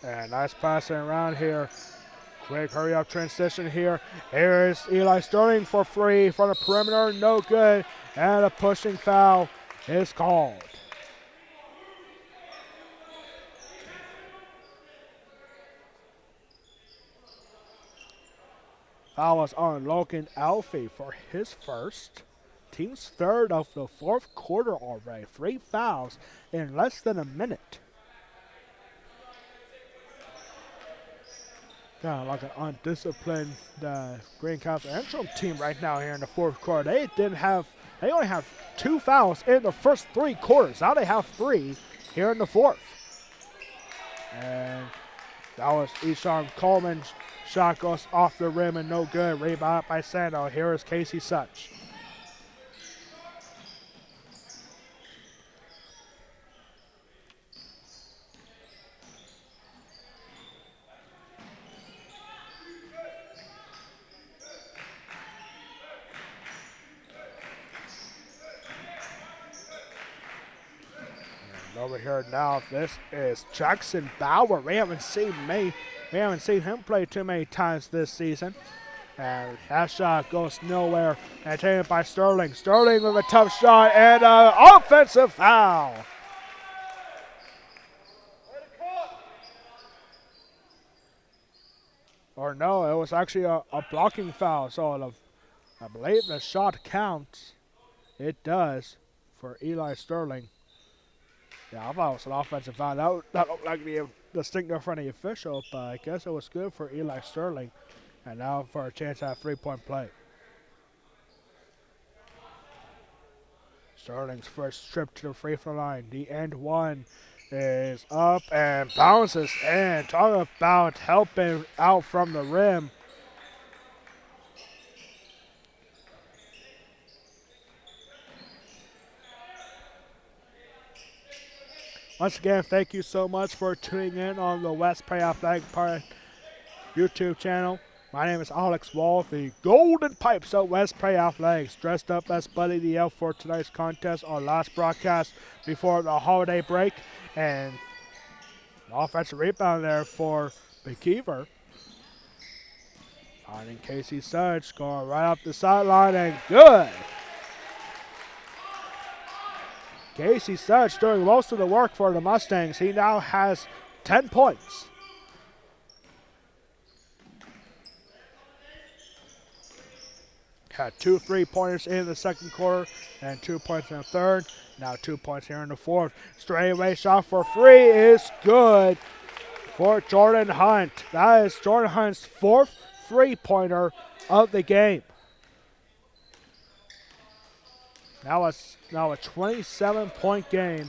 And nice passing around here. Quick hurry up transition here. Here's Eli Sterling for free from the perimeter, no good. And a pushing foul is called. Foul was on Logan Alfie for his first. Team's third of the fourth quarter already. 3 fouls in less than a minute. Kind of like an undisciplined Greencastle-Antrim team right now here in the fourth quarter. They only have 2 fouls in the first 3 quarters. Now they have 3 here in the fourth. And that was Ishan Coleman's shot goes off the rim and no good. Rebound by Sando. Here is Casey Such. Over here now, this is Jackson Bauer. We haven't seen him play too many times this season. And that shot goes nowhere. And taken by Sterling. Sterling with a tough shot and an offensive foul. Or no, it was actually a blocking foul. So I believe the shot counts. It does for Eli Sterling. Yeah, I thought it was an offensive foul. That looked like the stinger from the official, but I guess it was good for Eli Sterling. And now for a chance at a 3-point play. Sterling's first trip to the free throw line. The end one is up and bounces in. Talking about helping out from the rim. Once again, thank you so much for tuning in on the West Prairie Athletic Park YouTube channel. My name is Alex Wall, the Golden Pipes of West Prairie Athletics, dressed up as Buddy the Elf for tonight's contest, our last broadcast before the holiday break. And offensive rebound there for McKeever. Finding Casey Such, going right up the sideline and good. Casey Such doing most of the work for the Mustangs. He now has 10 points. Had 2 3-pointers in the second quarter and 2 points in the third. Now 2 points here in the fourth. Straightaway shot for 3 is good for Jordan Hunt. That is Jordan Hunt's 4th 3-pointer of the game. Now a 27-point game.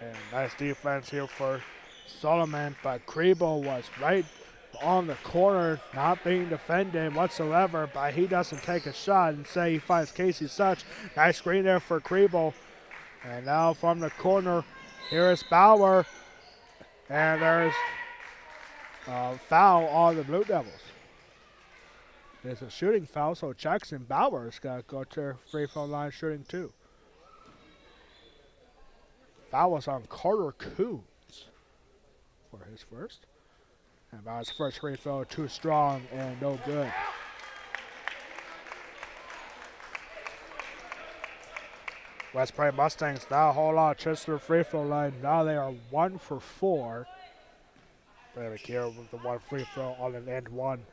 And nice defense here for Solomon, but Krebo was right on the corner, not being defended whatsoever, but he doesn't take a shot. Instead, he finds Casey Such. Nice screen there for Krebo. And now from the corner, here is Bauer. And there's a foul on the Blue Devils. There's a shooting foul, so Jackson Bauer's got to go to free throw line shooting too. Foul was on Carter Coons for his first. And Bauer's first free throw, too strong and no good. West Prairie Mustangs now a whole lot trips to the free throw line. Now they are 1 for 4. Barely care with the 1 free throw on an end one.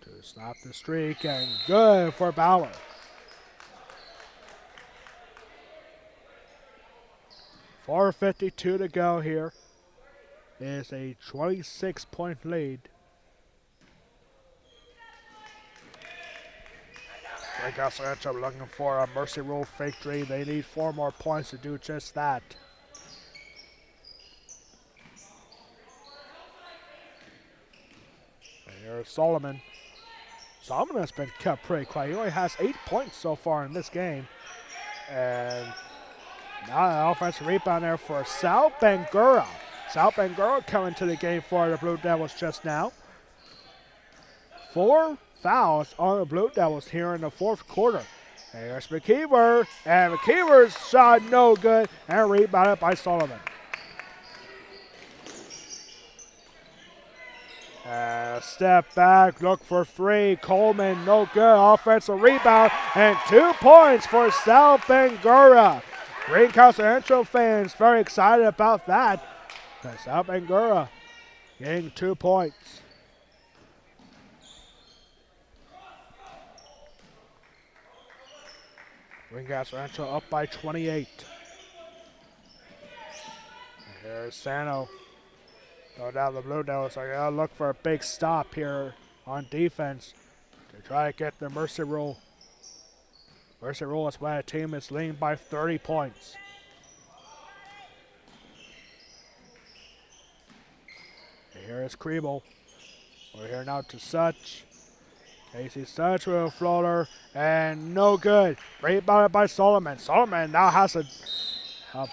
To stop the streak and good for Bauer. .452 to go here. Is a 26-point lead. Greencastle-Antrim looking for a mercy rule victory. They need 4 more points to do just that. And here's Solomon. Solomon has been kept pretty quiet. He only has 8 points so far in this game. And now an offensive rebound there for Sal Bangura. Sal Bangura coming to the game for the Blue Devils just now. 4 fouls on the Blue Devils here in the fourth quarter. There's McKeever, and McKeever's shot no good, and rebounded by Solomon. Step back, look for 3. Coleman, no good. Offensive rebound, and 2 points for Sal Bangura. Greencastle-Antrim fans very excited about that. Sal Bangura getting 2 points. Greencastle-Antrim up by 28. And here's Sano. Go down the Blue Devils. I gotta look for a big stop here on defense to try to get the Mercy Rule. Mercy Rule is when a team is leading by 30 points. And here is Kriebel. We're here now to Such. Casey Such with a floater, and no good. Rebounded by Solomon. Solomon now has a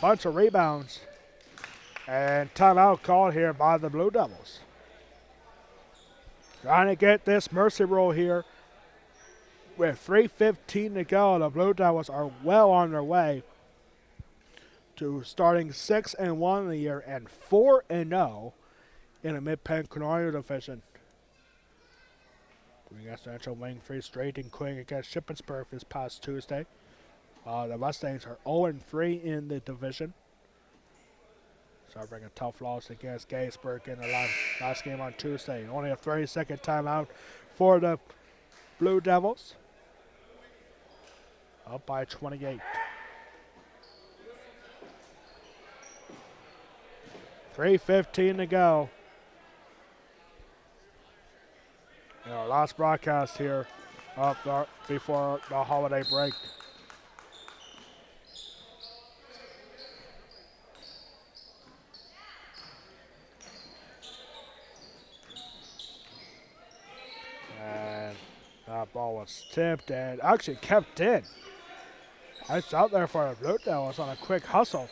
bunch of rebounds. And timeout called here by the Blue Devils. Trying to get this Mercy Rule here. With 3:15 to go, the Blue Devils are well on their way to starting 6-1 in the year and 4-0 in the Mid-Penn Colonial Division. Greencastle-Antrim winning 3 straight, including against Shippensburg this past Tuesday. The Mustangs are 0-3 in the division. Suffering a tough loss against Gettysburg in the last game on Tuesday. Only a 30-second timeout for the Blue Devils. Up by 28. 3:15 to go. In our last broadcast here before the holiday break. And that ball was tipped and actually kept in. Nice out there for the Blue Devils on a quick hustle.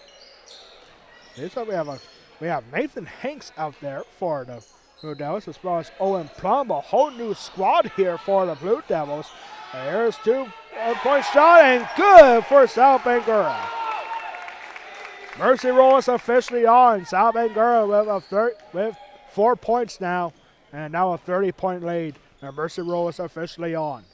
So we have Nathan Hanks out there for the Blue Devils, as well as Owen Plum, a whole new squad here for the Blue Devils. And here's 2-point shot, and good for Sal Bangura. Mercy Rule is officially on. Sal Bangura with 4 points now, and now a 30-point lead. And Mercy Rule is officially on.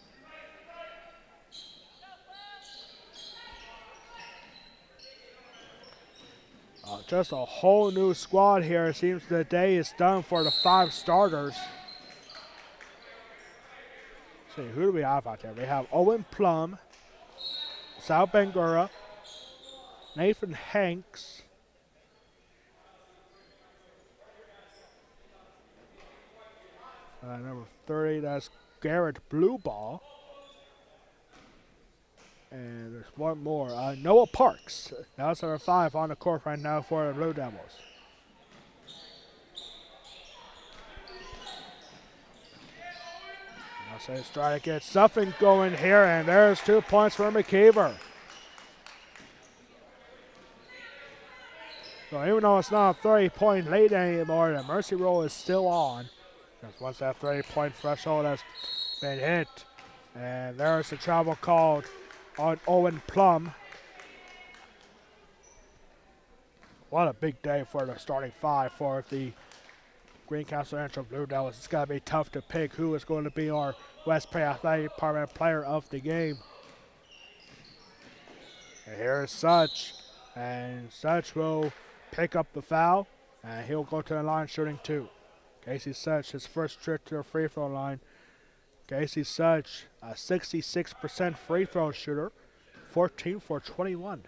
Just a whole new squad here. It seems the day is done for the 5 starters. Let's see, who do we have out there? We have Owen Plum, Sal Bangura, Nathan Hanks, number 30, that's Garrett Blueball. And there's one more, Noah Parks. That's number 5 on the court right now for the Blue Devils. Now so let's try to get something going here, and there's 2 points for McKeever. So even though it's not a 30-point lead anymore, the Mercy Rule is still on. Because once that 30-point threshold has been hit, and there's the travel called on Owen Plum. What a big day for the starting 5 for the Greencastle-Antrim Blue Devils. It's going to be tough to pick who is going to be our West Prairie Athletic Department player of the game. And here's Such. And Such will pick up the foul, and he'll go to the line shooting 2. Casey Such, his first trip to the free throw line. Casey Such, a 66% free throw shooter, 14 for 21.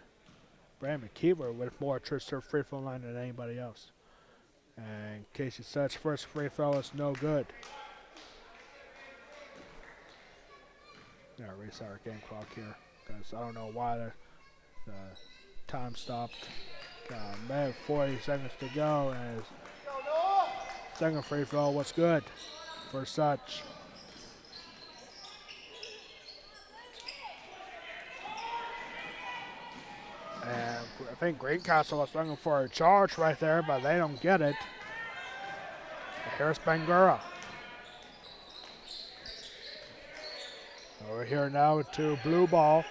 Brandon McKeever with more trips to the free throw line than anybody else. And Casey Such, first free throw is no good. Yeah, reset our game clock here, because I don't know why the time stopped. Man, 40 seconds to go, and his second free throw was good for Such. And I think Greencastle was looking for a charge right there, but they don't get it. Here's Bangura. Over here now to Blue Ball.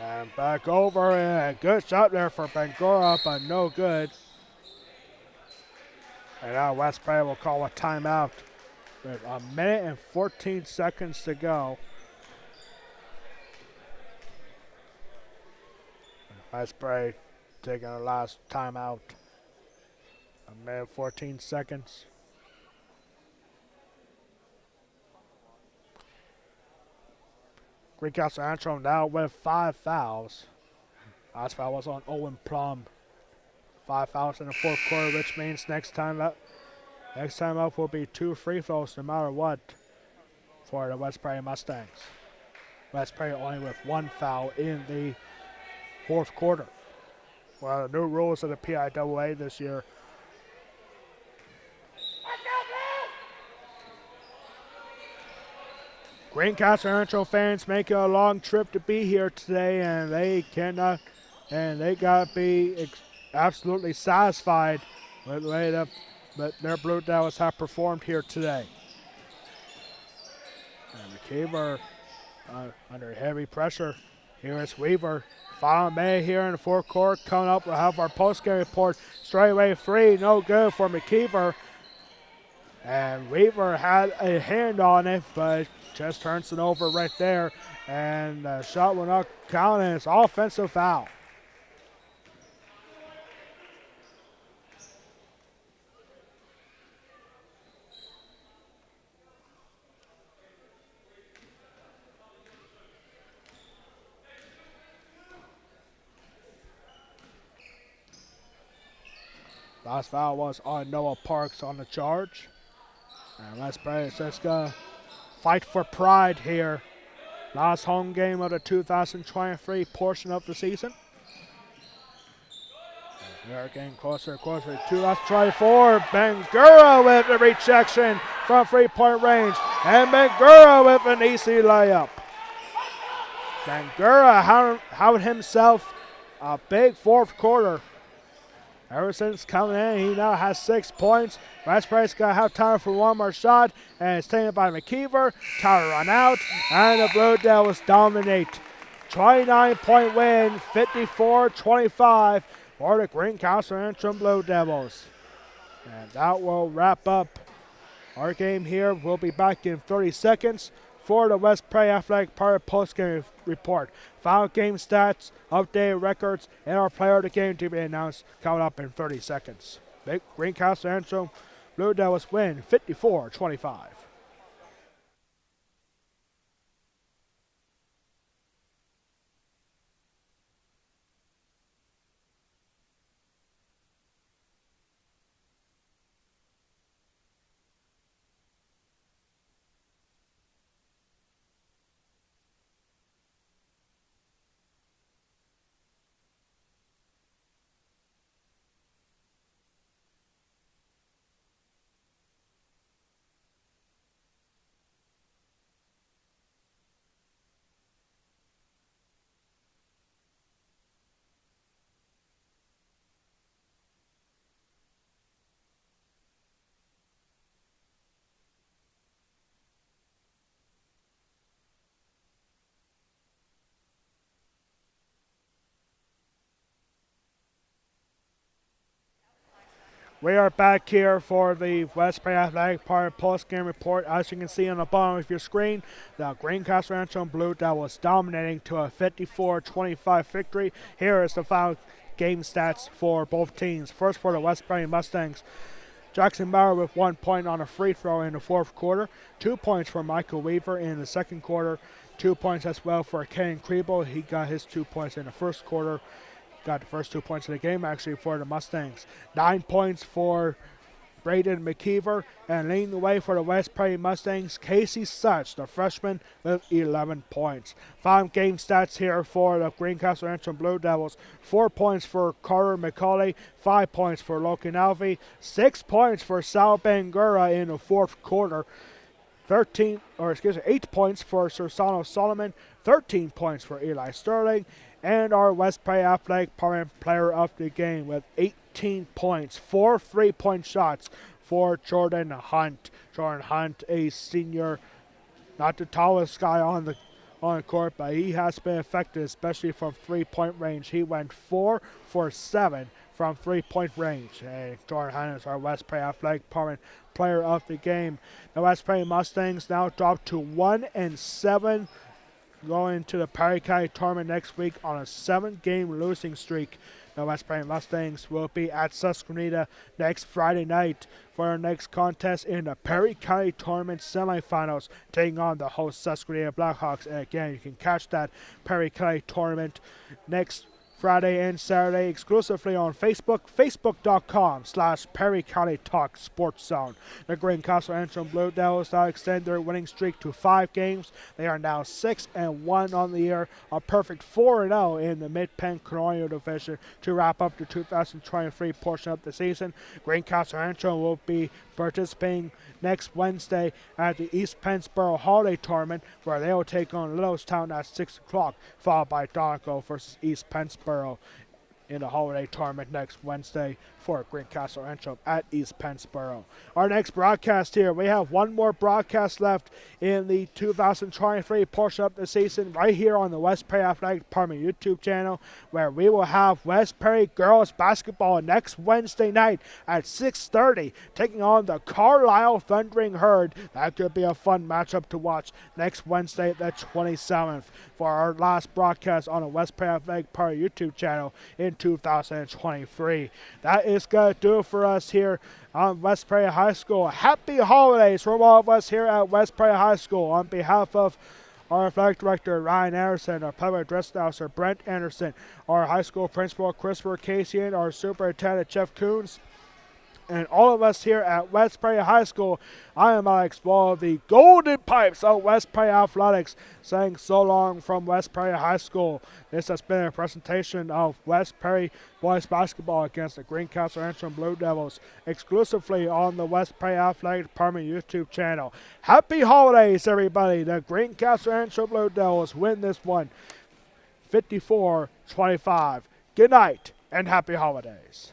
And back over, and a good shot there for Bangura, but no good. And now West Prairie will call a timeout with 1 minute and 14 seconds to go. West Prairie taking our last timeout. 1 minute and 14 seconds. Greencastle-Antrim now with 5 fouls. Last foul was on Owen Plum. 5 fouls in the fourth quarter, which means next time up will be 2 free throws no matter what for the West Prairie Mustangs. West Prairie only with 1 foul in the fourth quarter. Well, the new rules of the PIAA this year. Greencastle-Antrim fans making a long trip to be here today, and they gotta be absolutely satisfied with the way that their Blue Devils have performed here today. And McKeever under heavy pressure. Here is Weaver. Final May here in the fourth quarter. Coming up, we'll have our post-game report. Straightaway free, no good for McKeever. And Weaver had a hand on it, but just turns it over right there. And the shot will not count, and it's offensive foul. Last foul was on Noah Parks on the charge. And West Prairie just gonna fight for pride here. Last home game of the 2023 portion of the season. We are getting closer and closer to 2024. Bangura with the rejection from 3-point range. And Bangura with an easy layup. Bangura had himself a big fourth quarter. Ever since coming in, he now has 6 points. West Prairie's going to have time for one more shot, and it's taken by McKeever. Time to run out, and the Blue Devils dominate. 29-point win, 54-25 for the Greencastle-Antrim Blue Devils. And that will wrap up our game here. We'll be back in 30 seconds for the West Prairie Athletic Pirate postgame report. Final game stats, updated records, and our player of the game to be announced coming up in 30 seconds. Greencastle-Antrim Blue Devils win 54-25. We are back here for the West Prairie Athletic Pirate post-game report. As you can see on the bottom of your screen, the Greencastle-Antrim Blue Devils dominating to a 54-25 victory. Here is the final game stats for both teams. First for the West Prairie Mustangs. Jackson Bauer with 1 point on a free throw in the fourth quarter. 2 points for Michael Weaver in the second quarter. 2 points as well for Ken Kriebel. He got his 2 points in the first quarter. Got the first 2 points of the game actually for the Mustangs. 9 points for Braden McKeever, and leading the way for the West Prairie Mustangs, Casey Such, the freshman, with 11 points. Final game stats here for the Greencastle-Antrim Blue Devils. 4 points for Carter McCauley, 5 points for Loki Alvey, 6 points for Sal Bangura in the fourth quarter. 8 points for Sursano Solomon, 13 points for Eli Sterling, and our West Prairie Athletic player of the game with 18 points, 4 3-point shots for Jordan Hunt. Jordan Hunt, a senior, not the tallest guy on the court, but he has been effective, especially from 3-point range. He went 4 for 7 from 3-point range. And Jordan Hunt is our West Prairie Athletic player of the game. The West Prairie Mustangs now drop to 1-7. Going to the Perry County tournament next week on a 7-game losing streak. The West Prairie Mustangs will be at Susquehanna next Friday night for our next contest in the Perry County Tournament semifinals, taking on the host Susquehanna Blackhawks. And again, you can catch that Perry County Tournament next Friday and Saturday exclusively on Facebook, facebook.com/Perry County Talk Sports Zone. The Greencastle-Antrim Blue Devils now extend their winning streak to 5 games. They are now 6-1 on the year, a perfect 4-0 in the Mid-Penn Colonial Division to wrap up the 2023 portion of the season. Greencastle-Antrim will be participating next Wednesday at the East Pennsboro Holiday Tournament, where they will take on Littlestown at 6 o'clock, followed by Donegal versus East Pennsboro in the holiday tournament next Wednesday for Greencastle-Antrim at East Pennsboro. Our next broadcast here, we have one more broadcast left in the 2023 portion of the season right here on the West Prairie Athletic Department YouTube channel, where we will have West Prairie girls basketball next Wednesday night at 6:30, taking on the Carlisle Thundering Herd. That could be a fun matchup to watch next Wednesday, the 27th, for our last broadcast on the West Prairie Athletic Department YouTube channel in 2023. That is going to do it for us here on West Prairie High School. Happy holidays from all of us here at West Prairie High School. On behalf of our athletic director, Ryan Anderson, our public address announcer, Brent Anderson, our high school principal, Christopher Casey, and our superintendent, Jeff Coons, and all of us here at West Prairie High School, I am Alex Wall, the Golden Pipes of West Prairie Athletics, saying so long from West Prairie High School. This has been a presentation of West Prairie boys basketball against the Greencastle-Antrim Blue Devils, exclusively on the West Prairie Athletic Department YouTube channel. Happy holidays, everybody. The Greencastle-Antrim Blue Devils win this one 54-25. Good night and happy holidays.